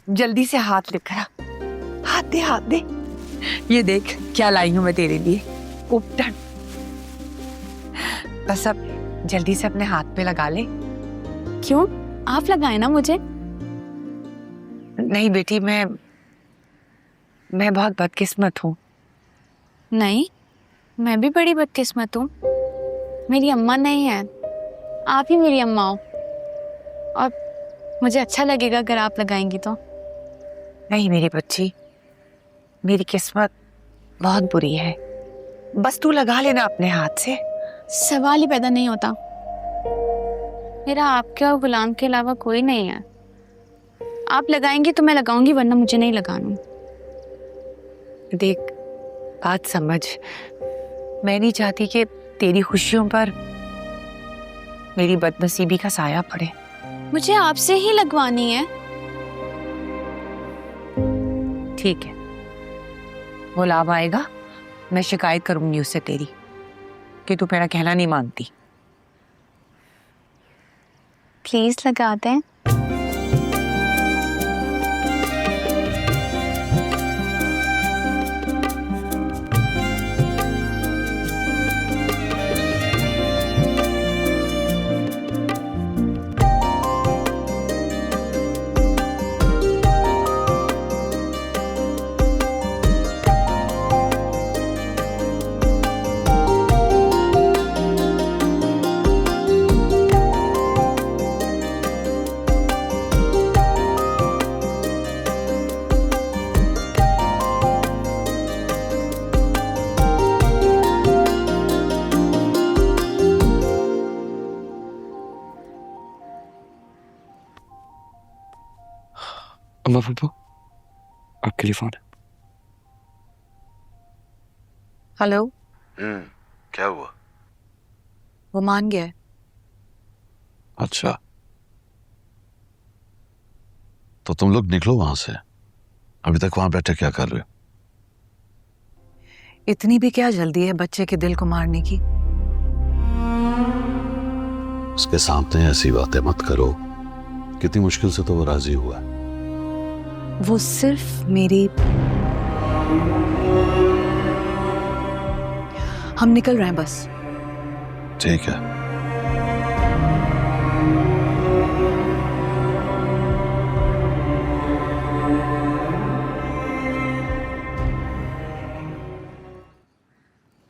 जल्दी से हाथ लेकर आ। हाथ दे, हाथ दे। ये देख क्या लाई हूं मैं तेरे लिए, उपटन। बस अब जल्दी से अपने हाथ पे लगा ले। क्यों? आप लगाए ना मुझे। नहीं बेटी, मैं बहुत बदकिस्मत हूँ। नहीं, मैं भी बड़ी बदकिस्मत हूँ। मेरी अम्मा नहीं है, आप ही मेरी अम्मा हो। और मुझे अच्छा लगेगा अगर आप लगाएंगी तो। नहीं मेरी बच्ची, मेरी किस्मत बहुत बुरी है। बस तू लगा लेना अपने हाथ से। सवाल ही पैदा नहीं होता। मेरा आपके और गुलाम के अलावा कोई नहीं है। आप लगाएंगी तो मैं लगाऊंगी, वरना मुझे नहीं लगाना। देख, बात समझ। मैं नहीं चाहती कि तेरी खुशियों पर मेरी बदनसीबी का साया पड़े। मुझे आपसे ही लगवानी है। ठीक है, गुलाम आएगा, मैं शिकायत करूंगी उससे तेरी कि तू मेरा कहना नहीं मानती। प्लीज लगाते हैं। अम्मा पापा, आपके लिए फोन है। हेलो। क्या हुआ? वो मान गया है। अच्छा, तो तुम लोग निकलो वहां से। अभी तक वहां बैठे क्या कर रहे हो? इतनी भी क्या जल्दी है बच्चे के दिल को मारने की? उसके सामने ऐसी बातें मत करो। कितनी मुश्किल से तो वो राजी हुआ है। वो सिर्फ मेरी। हम निकल रहे हैं बस। ठीक है।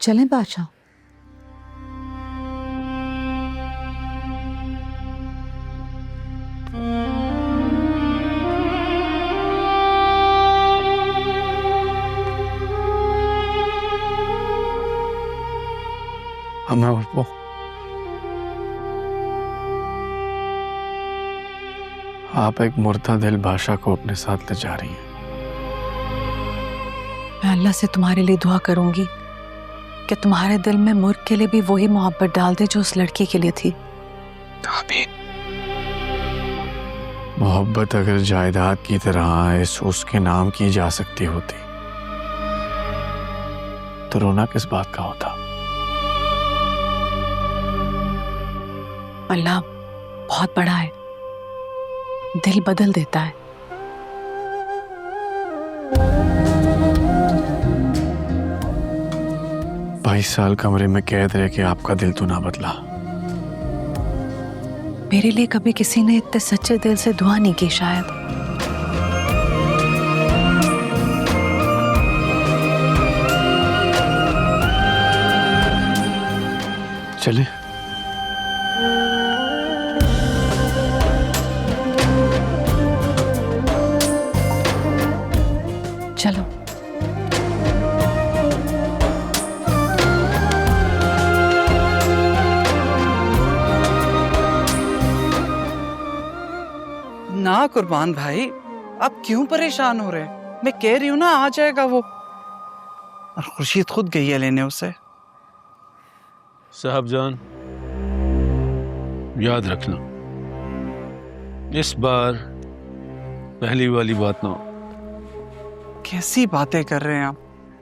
चलें बादशाह? अम्मा पापा, आप एक मुर्दा दिल बादशाह को अपने साथ ले जा रही हैं। मैं अल्लाह से तुम्हारे लिए दुआ करूंगी कि तुम्हारे दिल में मुर्ग के लिए भी वही मोहब्बत डाल दे जो उस लड़की के लिए थी। आमीन। मोहब्बत अगर जायदाद की तरह इस उसके नाम की जा सकती होती तो रोना किस बात का होता? अल्लाह बहुत बड़ा है, दिल बदल देता है। बाईस साल कमरे में कैद रह के आपका दिल तो ना बदला। मेरे लिए कभी किसी ने इतने सच्चे दिल से दुआ नहीं की शायद। चले। चलो। ना कुर्बान भाई, आप क्यों परेशान हो रहे हैं? मैं कह रही हूं ना, आ जाएगा वो। और खुर्शीद खुद गई है लेने उसे। साहबजान, याद रखना, इस बार पहली वाली बात ना हो। कैसी बातें कर रहे हैं आप?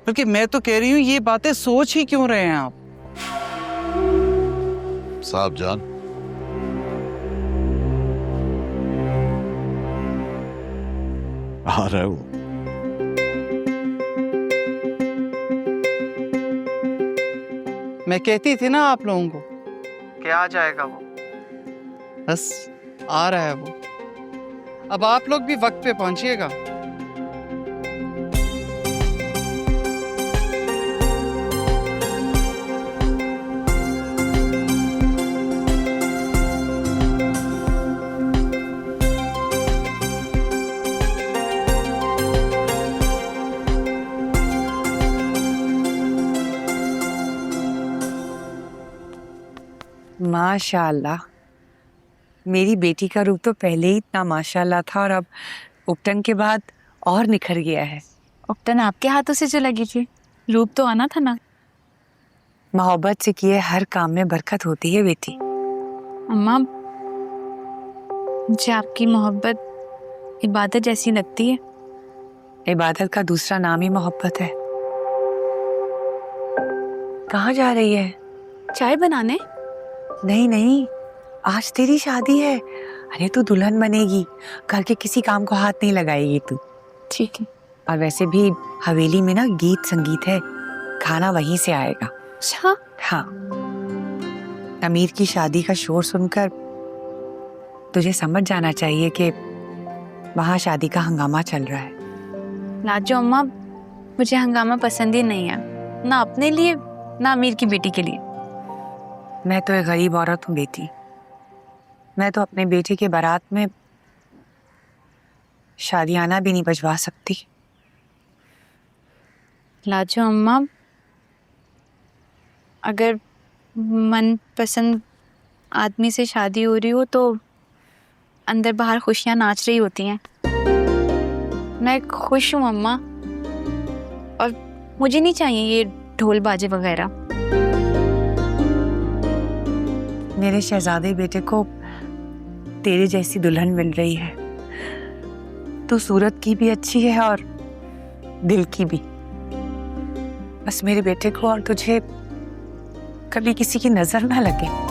बल्कि मैं तो कह रही हूँ, ये बातें सोच ही क्यों रहे हैं आप? साहबजान, आ रहा है वो। मैं कहती थी ना आप लोगों को कि आ जाएगा वो, बस आ रहा है वो। अब आप लोग भी वक्त पे पहुंचिएगा। माशाल्लाह, मेरी बेटी का रूप तो पहले ही इतना माशाल्लाह था और अब उपटन के बाद और निखर गया है। उपटन आपके हाथों से जो लगी थी, रूप तो आना था ना। मोहब्बत से किए हर काम में बरकत होती है बेटी। अम्मा, मुझे आपकी मोहब्बत इबादत जैसी लगती है। इबादत का दूसरा नाम ही मोहब्बत है। कहाँ जा रही है? चाय बनाने? नहीं नहीं, आज तेरी शादी है। अरे तू दुल्हन बनेगी, घर के किसी काम को हाथ नहीं लगाएगी तू। ठीक है। और वैसे भी हवेली में ना गीत संगीत है, खाना वहीं से आएगा। अच्छा। हाँ, अमीर की शादी का शोर सुनकर तुझे समझ जाना चाहिए कि वहाँ शादी का हंगामा चल रहा है। लाजो अम्मा, मुझे हंगामा पसंद ही नहीं है, ना अपने लिए ना अमीर की बेटी के लिए। मैं तो एक गरीब औरत हूँ बेटी। मैं तो अपने बेटे के बारात में शादियाना भी नहीं बजवा सकती। लाजो अम्मा, अगर मनपसंद आदमी से शादी हो रही हो तो अंदर बाहर खुशियां नाच रही होती हैं। मैं खुश हूँ अम्मा, और मुझे नहीं चाहिए ये ढोल बाजे वगैरह। मेरे शहजादे बेटे को तेरे जैसी दुल्हन मिल रही है। तू सूरत की भी अच्छी है और दिल की भी। बस मेरे बेटे को और तुझे कभी किसी की नजर ना लगे।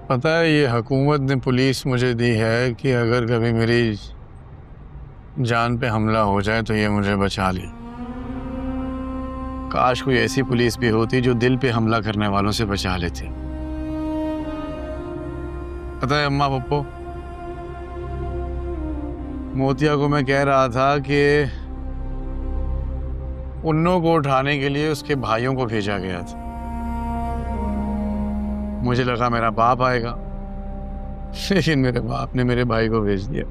पता है, ये हुकूमत ने पुलिस मुझे दी है कि अगर कभी मेरी जान पे हमला हो जाए तो ये मुझे बचा ले। काश कोई ऐसी पुलिस भी होती जो दिल पे हमला करने वालों से बचा लेती। पता है अम्मा पप्पो, मोतिया को मैं कह रहा था कि उन्नों को उठाने के लिए उसके भाइयों को भेजा गया था। मुझे लगा मेरा बाप आएगा, लेकिन मेरे बाप ने मेरे भाई को भेज दिया।